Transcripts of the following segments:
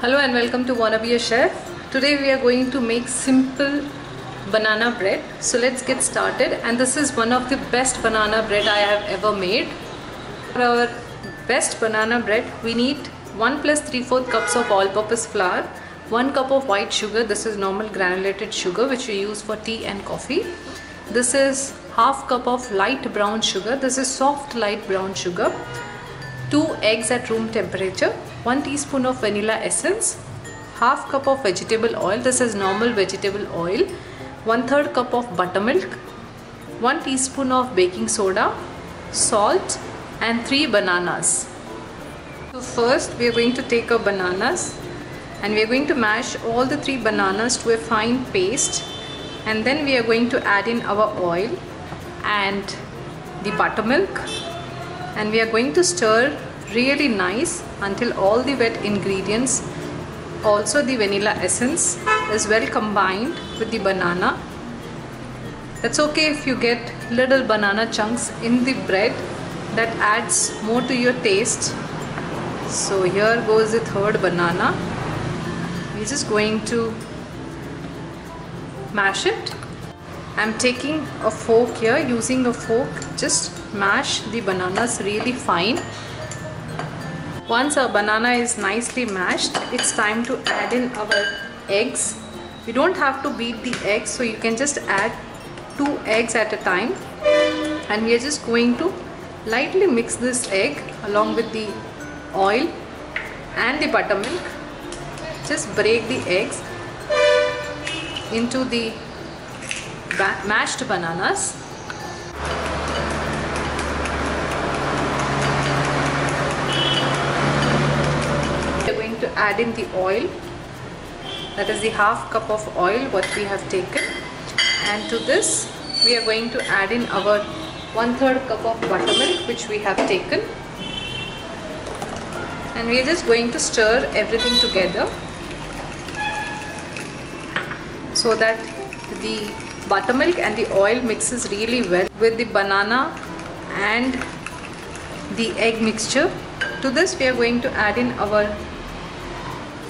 Hello and welcome to Wanna Be a Chef. Today we are going to make simple banana bread. So let's get started, and this is one of the best banana bread I have ever made. For our best banana bread we need 1 plus 3/4 cups of all-purpose flour, 1 cup of white sugar. This is normal granulated sugar which we use for tea and coffee. This is half cup of light brown sugar. This is soft light brown sugar. 2 eggs at room temperature, 1 teaspoon of vanilla essence, half cup of vegetable oil. This is normal vegetable oil. 1/3 cup of buttermilk, 1 teaspoon of baking soda, salt, and 3 bananas. So first we are going to take our bananas and we are going to mash all the 3 bananas to a fine paste, and then we are going to add in our oil and the buttermilk, and we are going to stir really nice until all the wet ingredients, also the vanilla essence, is well combined with the banana. That's okay if you get little banana chunks in the bread, that adds more to your taste. So here goes the 3rd banana. We're just going to mash it. I'm taking a fork here. Using a fork, just mash the bananas really fine. Once our banana is nicely mashed, it's time to add in our eggs. You don't have to beat the eggs, so you can just add 2 eggs at a time, and we are just going to lightly mix this egg along with the oil and the buttermilk. Just break the eggs into the mashed bananas. We are going to add in the oil. That is the half cup of oil what we have taken, and to this we are going to add in our 1/3 cup of buttermilk which we have taken, and we are just going to stir everything together so that the buttermilk and the oil mixes really well with the banana and the egg mixture. To this we are going to add in our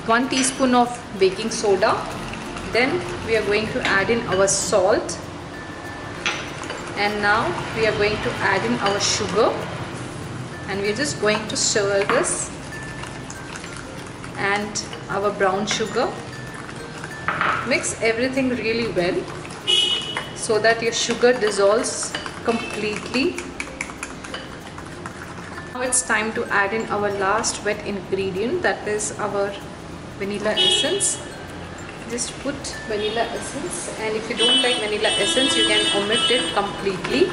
1 teaspoon of baking soda. Then we are going to add in our salt, and now we are going to add in our sugar, and we are just going to stir this, and our brown sugar. Mix everything really well so that your sugar dissolves completely. Now it's time to add in our last wet ingredient, that is our vanilla essence. Just put vanilla essence, and if you don't like vanilla essence you can omit it completely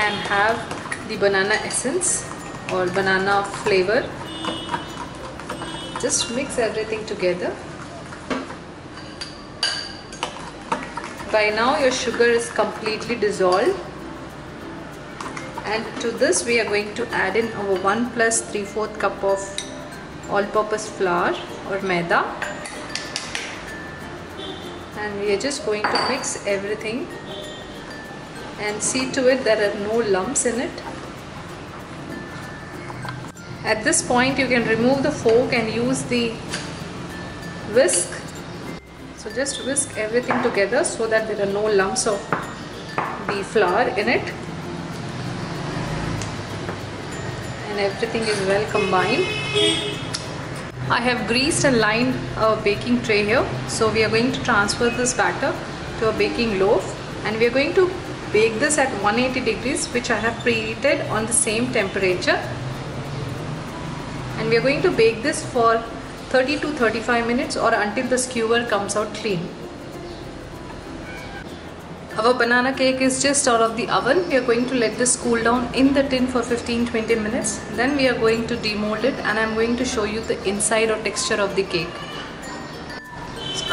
and have the banana essence or banana flavor. Just mix everything together. By now your sugar is completely dissolved, and to this we are going to add in our 1 plus 3/4 cup of all-purpose flour or maida, and we are just going to mix everything and see to it there are no lumps in it. At this point you can remove the fork and use the whisk. So just whisk everything together so that there are no lumps of the flour in it, and everything is well combined. I have greased and lined our baking tray here, so we are going to transfer this batter to a baking loaf, and we are going to bake this at 180 degrees which I have preheated on the same temperature, and we are going to bake this for 30 to 35 minutes or until the skewer comes out clean. Our banana cake is just out of the oven. We are going to let this cool down in the tin for 15-20 minutes. Then we are going to demold it, and I am going to show you the inside or texture of the cake.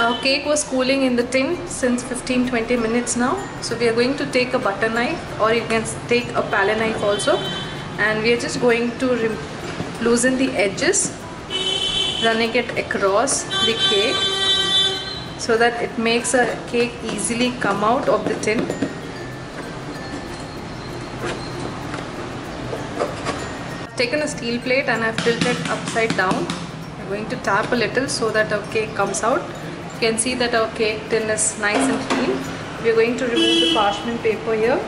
Our cake was cooling in the tin since 15-20 minutes now. So we are going to take a butter knife, or you can take a palette knife also, and we are just going to loosen the edges, running it across the cake so that it makes a cake easily come out of the tin. I've taken a steel plate and I've tilted upside down. I'm going to tap a little so that our cake comes out. You can see that our cake tin is nice and clean. We are going to remove the parchment paper here.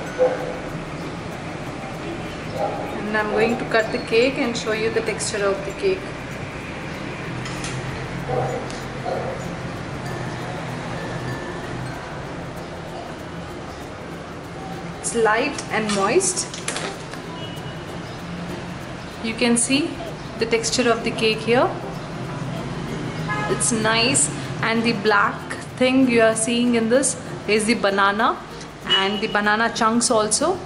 And I'm going to cut the cake and show you the texture of the cake. It's light and moist. You can see the texture of the cake here. It's nice, and the black thing you are seeing in this is the banana and the banana chunks also.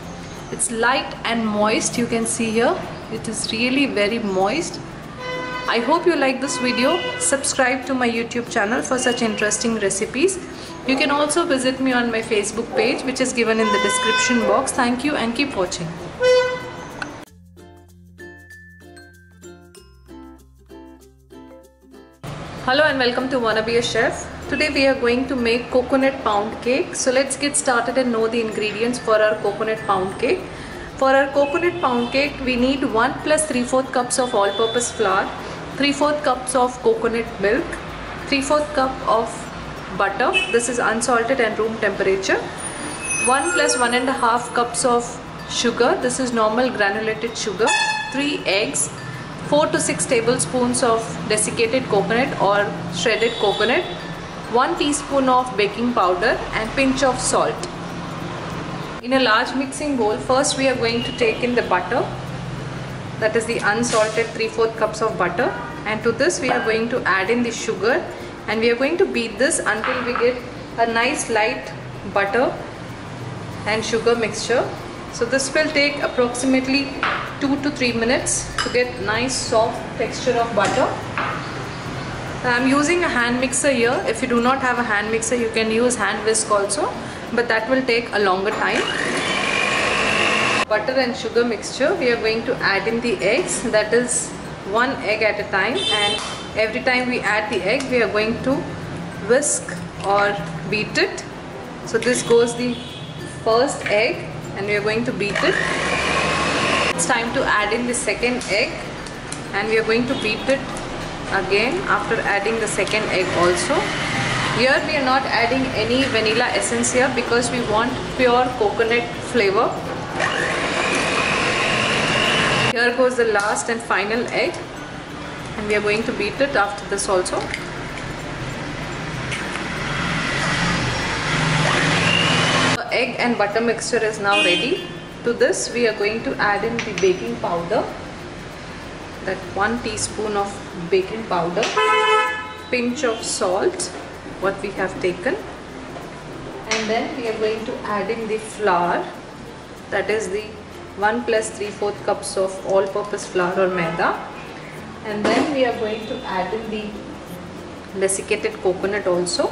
It's light and moist. You can see here it is really very moist. I hope you like this video. Subscribe to my YouTube channel for such interesting recipes. You can also visit me on my Facebook page, which is given in the description box. Thank you and keep watching. Hello and welcome to Wanna Be a Chef. Today we are going to make coconut pound cake. So let's get started and know the ingredients for our coconut pound cake. For our coconut pound cake, we need 1 + 3/4 cups of all-purpose flour, 3/4 cups of coconut milk, 3/4 cup of butter. This is unsalted and room temperature. 1 + 1.5 cups of sugar. This is normal granulated sugar. 3 eggs. 4 to 6 tablespoons of desiccated coconut or shredded coconut, 1 teaspoon of baking powder and pinch of salt. In a large mixing bowl, first we are going to take in the butter, that is the unsalted 3/4 cups of butter, and to this we are going to add in the sugar, and we are going to beat this until we get a nice light butter and sugar mixture. So this will take approximately 2 to 3 minutes to get nice soft texture of butter. I'm using a hand mixer here. If you do not have a hand mixer, you can use hand whisk also, but that will take a longer time. Butter and sugar mixture, we are going to add in the eggs, that is 1 egg at a time, and every time we add the egg we are going to whisk or beat it. So this goes the first egg and we are going to beat it. It's time to add in the second egg and we are going to beat it again after adding the second egg also. Here we are not adding any vanilla essence here because we want pure coconut flavor. Here goes the last and final egg and we are going to beat it after this also. Egg and butter mixture is now ready. To this we are going to add in the baking powder, that 1 teaspoon of baking powder, pinch of salt what we have taken, and then we are going to add in the flour, that is the 1 + 3/4 cups of all-purpose flour or maida, and then we are going to add in the desiccated coconut also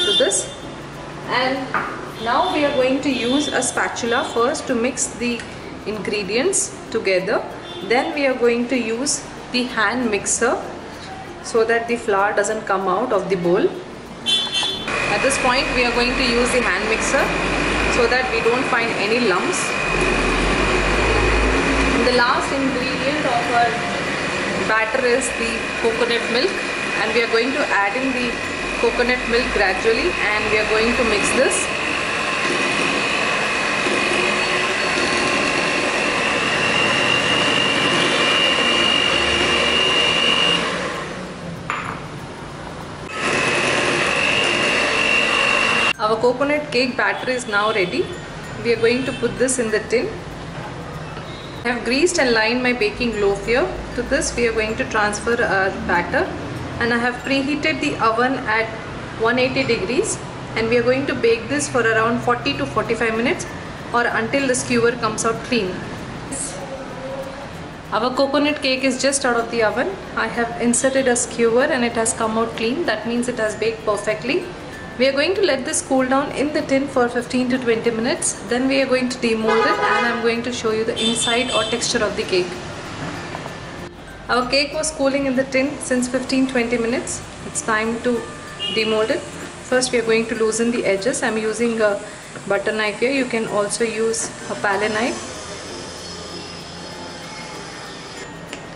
to this. And now we are going to use a spatula first to mix the ingredients together. Then we are going to use the hand mixer so that the flour doesn't come out of the bowl. At this point we are going to use the hand mixer so that we don't find any lumps. The last ingredient of our batter is the coconut milk, and we are going to add in the coconut milk gradually and we are going to mix this. Our coconut cake batter is now ready. We are going to put this in the tin. I have greased and lined my baking loaf here. To this we are going to transfer our batter, and I have preheated the oven at 180 degrees and we are going to bake this for around 40 to 45 minutes or until the skewer comes out clean. Our coconut cake is just out of the oven. I have inserted a skewer and it has come out clean. That means it has baked perfectly. We are going to let this cool down in the tin for 15 to 20 minutes. Then we are going to demold it and I am going to show you the inside or texture of the cake. Our cake was cooling in the tin since 15-20 minutes. It's time to demold it. First we are going to loosen the edges. I am using a butter knife here. You can also use a palette knife.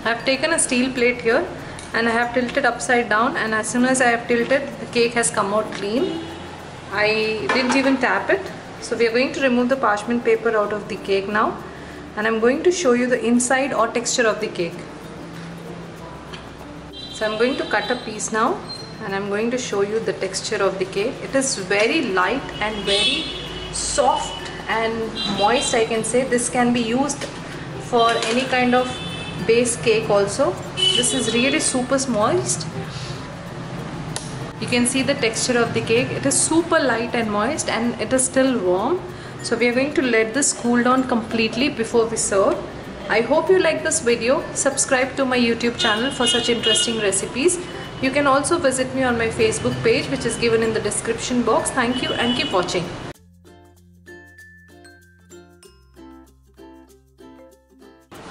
I have taken a steel plate here and I have tilted upside down, and as soon as I have tilted, the cake has come out clean. I didn't even tap it. So we are going to remove the parchment paper out of the cake now, and I'm going to show you the inside or texture of the cake. So I'm going to cut a piece now, and I'm going to show you the texture of the cake. It is very light and very soft and moist, I can say. This can be used for any kind of base cake also. This is really super moist. You can see the texture of the cake. It is super light and moist, and it is still warm. So we are going to let this cool down completely before we serve. I hope you like this video. Subscribe to my YouTube channel for such interesting recipes. You can also visit me on my Facebook page, which is given in the description box. Thank you and keep watching.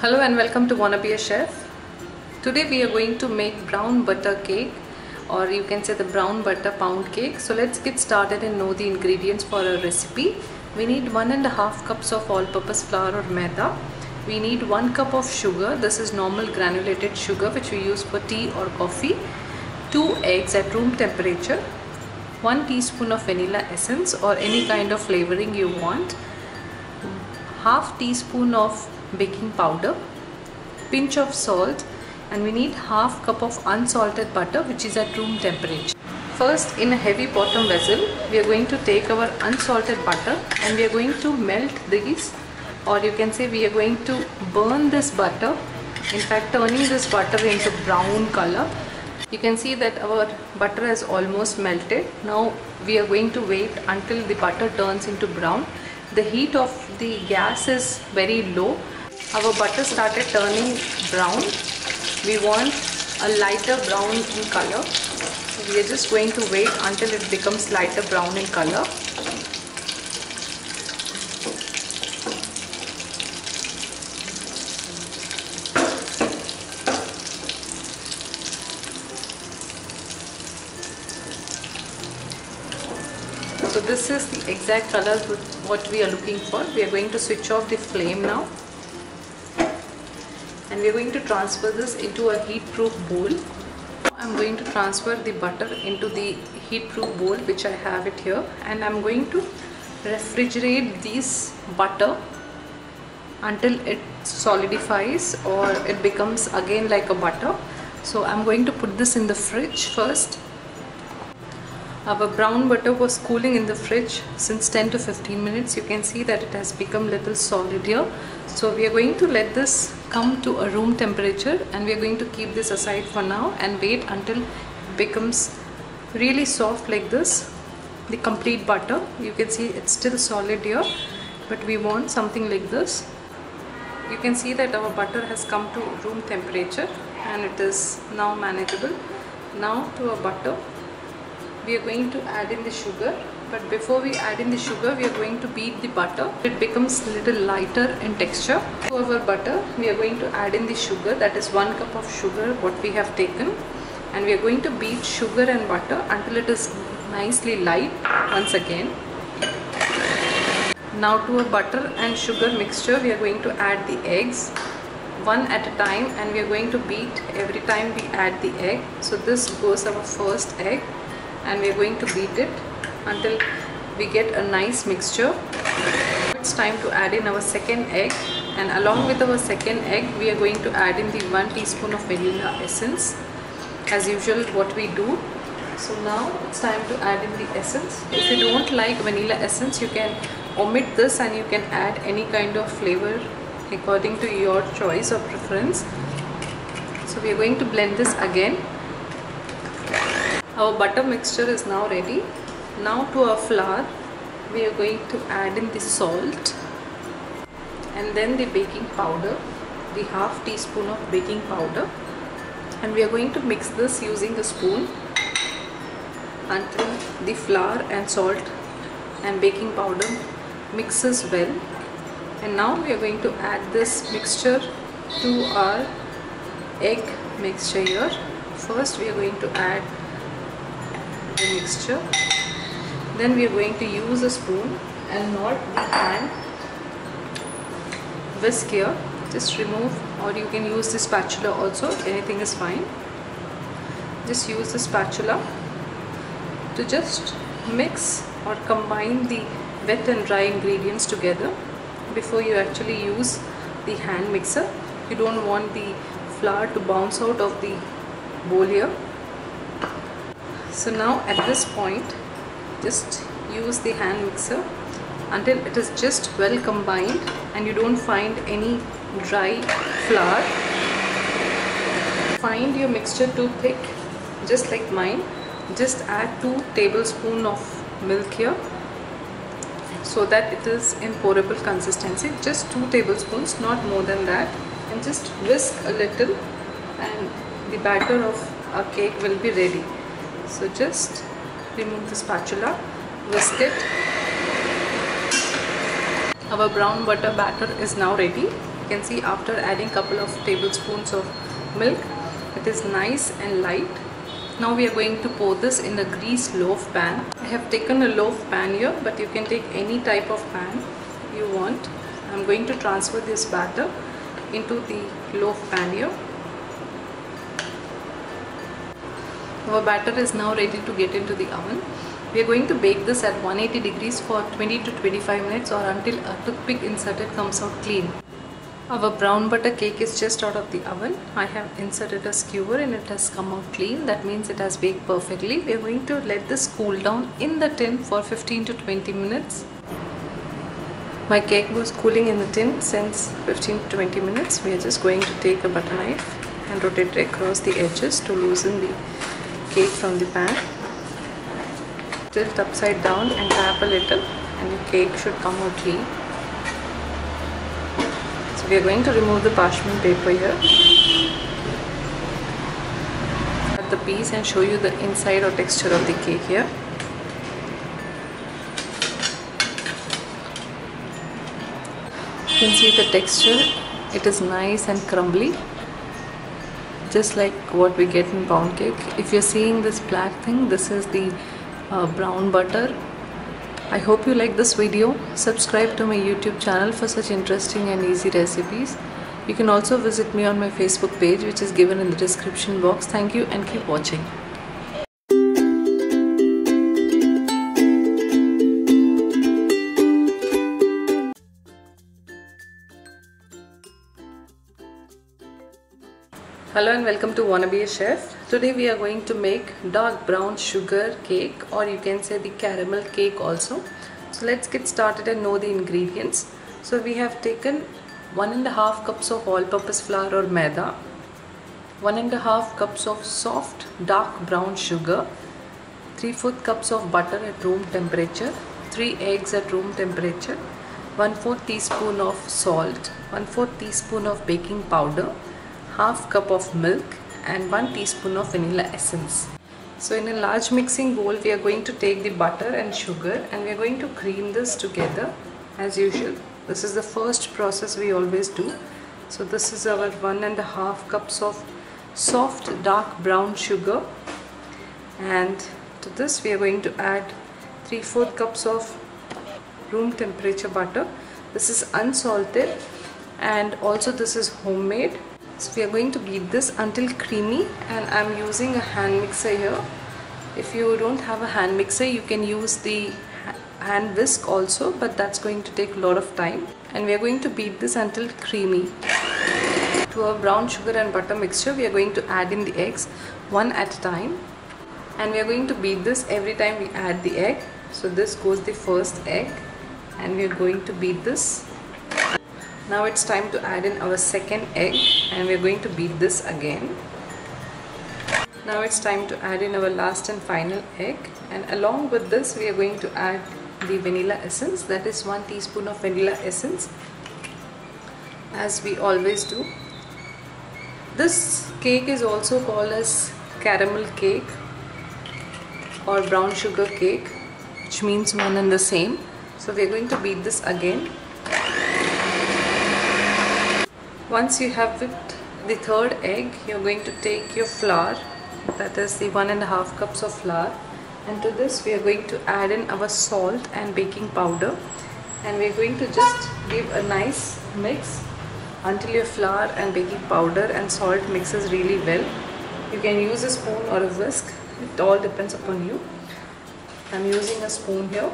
Hello and welcome to Wanna Be a Chef. Today we are going to make brown butter cake, or you can say the brown butter pound cake. So let's get started and know the ingredients for our recipe. We need 1.5 cups of all-purpose flour or maida. We need 1 cup of sugar. This is normal granulated sugar which we use for tea or coffee. 2 eggs at room temperature. 1 teaspoon of vanilla essence or any kind of flavoring you want. Half teaspoon of baking powder. Pinch of salt. And we need half cup of unsalted butter which is at room temperature. First, in a heavy bottom vessel, we are going to take our unsalted butter and we are going to melt these, or you can say we are going to burn this butter, in fact turning this butter into brown color. You can see that our butter has almost melted. Now we are going to wait until the butter turns into brown. The heat of the gas is very low. Our butter started turning brown. We want a lighter brown in color. We are just going to wait until it becomes lighter brown in color. So this is the exact color what we are looking for. We are going to switch off the flame now. And we are going to transfer this into a heat-proof bowl. I'm going to transfer the butter into the heat-proof bowl which I have it here, and I'm going to refrigerate this butter until it solidifies or it becomes again like a butter. So I'm going to put this in the fridge first. Our brown butter was cooling in the fridge since 10 to 15 minutes. You can see that it has become little solid here. So we are going to let this come to a room temperature, and we are going to keep this aside for now and wait until it becomes really soft like this. The complete butter, you can see it's still solid here, but we want something like this. You can see that our butter has come to room temperature and it is now manageable. Now to our butter, we are going to add in the sugar, but before we add in the sugar, we are going to beat the butter. It becomes a little lighter in texture. To our butter, we are going to add in the sugar, that is 1 cup of sugar what we have taken, and we are going to beat sugar and butter until it is nicely light once again. Now to our butter and sugar mixture, we are going to add the eggs one at a time, and we are going to beat every time we add the egg. So this goes our first egg, and we are going to beat it until we get a nice mixture. It's time to add in our second egg, and along with our second egg we are going to add in the 1 teaspoon of vanilla essence, as usual what we do. So now it's time to add in the essence. If you don't like vanilla essence, you can omit this and you can add any kind of flavor according to your choice or preference. So we are going to blend this again. Our butter mixture is now ready. Now to our flour, we are going to add in the salt and then the baking powder, the half teaspoon of baking powder, and we are going to mix this using a spoon until the flour and salt and baking powder mixes well. And now we are going to add this mixture to our egg mixture here. First we are going to add the mixture, then we are going to use a spoon and not the hand. Whisk here, just remove, or you can use the spatula also, anything is fine. just use the spatula to just mix or combine the wet and dry ingredients together before you actually use the hand mixer. You don't want the flour to bounce out of the bowl here. So now at this point, just use the hand mixer until it is just well combined and you don't find any dry flour. Find your mixture too thick, just like mine. Just add 2 tablespoons of milk here so that it is in pourable consistency. Just 2 tablespoons, not more than that, and just whisk a little and the batter of our cake will be ready. So just remove the spatula, whisk it. Our brown butter batter is now ready. You can see after adding couple of tablespoons of milk, it is nice and light. Now we are going to pour this in a greased loaf pan. I have taken a loaf pan here, but you can take any type of pan you want. I am going to transfer this batter into the loaf pan here. Our batter is now ready to get into the oven. We are going to bake this at 180 degrees for 20 to 25 minutes or until a toothpick inserted comes out clean. Our brown butter cake is just out of the oven. I have inserted a skewer and it has come out clean. That means it has baked perfectly. We are going to let this cool down in the tin for 15 to 20 minutes. My cake was cooling in the tin since 15 to 20 minutes. We are just going to take a butter knife and rotate it across the edges to loosen the cake from the pan. Tilt upside down and tap a little and your cake should come out clean. So we are going to remove the parchment paper here. Cut the piece and show you the inside or texture of the cake here. You can see the texture. It is nice and crumbly, just like what we get in pound cake. If you're seeing this black thing, this is the brown butter. I hope you like this video. Subscribe to my YouTube channel for such interesting and easy recipes. You can also visit me on my Facebook page, which is given in the description box. Thank you and keep watching. Hello and welcome to Wanna Be a Chef. Today we are going to make dark brown sugar cake, or you can say the caramel cake also. So let's get started and know the ingredients. So we have taken 1.5 cups of all-purpose flour or maida, 1.5 cups of soft dark brown sugar, 3/4 cups of butter at room temperature, 3 eggs at room temperature, 1/4 teaspoon of salt, 1/4 teaspoon of baking powder, half cup of milk and 1 teaspoon of vanilla essence. So in a large mixing bowl we are going to take the butter and sugar and we are going to cream this together as usual. This is the first process we always do. So this is our 1.5 cups of soft dark brown sugar, and to this we are going to add 3/4 cups of room temperature butter. This is unsalted and also this is homemade. So we are going to beat this until creamy, and I am using a hand mixer here. If you don't have a hand mixer, you can use the hand whisk also, but that's going to take a lot of time. And we are going to beat this until creamy. To our brown sugar and butter mixture, we are going to add in the eggs one at a time. And we are going to beat this every time we add the egg. So this goes the first egg and we are going to beat this. Now it's time to add in our second egg and we're going to beat this again. Now it's time to add in our last and final egg, and along with this we are going to add the vanilla essence, that is 1 teaspoon of vanilla essence, as we always do. This cake is also called as caramel cake or brown sugar cake, which means one and the same. So we are going to beat this again. Once you have whipped the third egg, you're going to take your flour, that is the 1.5 cups of flour, and to this we are going to add in our salt and baking powder, and we're going to just give a nice mix until your flour and baking powder and salt mixes really well. You can use a spoon or a whisk. It all depends upon you. I'm using a spoon here.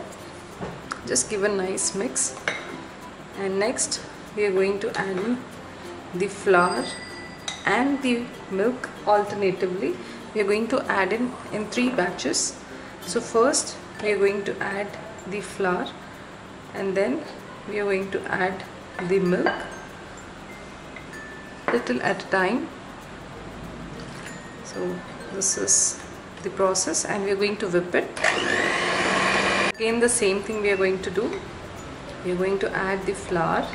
Just give a nice mix. And next we are going to add in the flour and the milk alternatively. We are going to add in 3 batches. So first we are going to add the flour, and then we are going to add the milk, little at a time. So this is the process, and we are going to whip it. Again the same thing we are going to do. We are going to add the flour,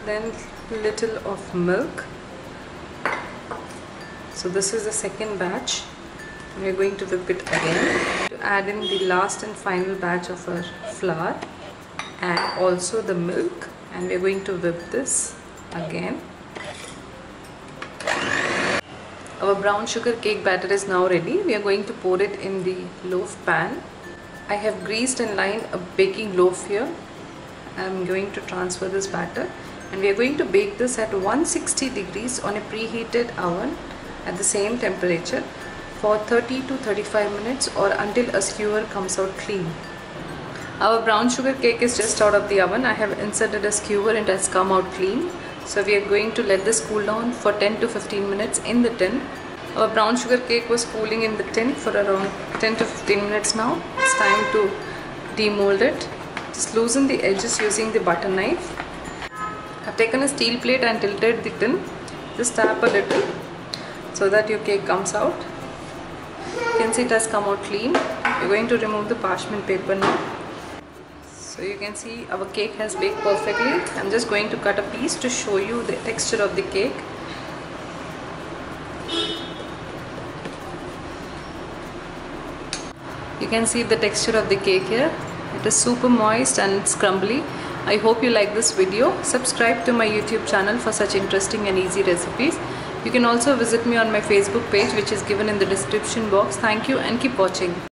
then little of milk. So this is the second batch. We are going to whip it again. To add in the last and final batch of our flour and also the milk, and we are going to whip this again. Our brown sugar cake batter is now ready. We are going to pour it in the loaf pan. I have greased and lined a baking loaf here. I am going to transfer this batter, and we are going to bake this at 160 degrees on a preheated oven at the same temperature for 30 to 35 minutes or until a skewer comes out clean. Our brown sugar cake is just out of the oven. I have inserted a skewer and it has come out clean. So we are going to let this cool down for 10 to 15 minutes in the tin. Our brown sugar cake was cooling in the tin for around 10 to 15 minutes now. It's time to demold it. Just loosen the edges using the butter knife. I've taken a steel plate and tilted the tin. Just tap a little so that your cake comes out. You can see it has come out clean. We're going to remove the parchment paper now. So you can see our cake has baked perfectly. I'm just going to cut a piece to show you the texture of the cake. You can see the texture of the cake here. It is super moist and it's crumbly. I hope you like this video. Subscribe to my YouTube channel for such interesting and easy recipes. You can also visit me on my Facebook page, which is given in the description box. Thank you and keep watching.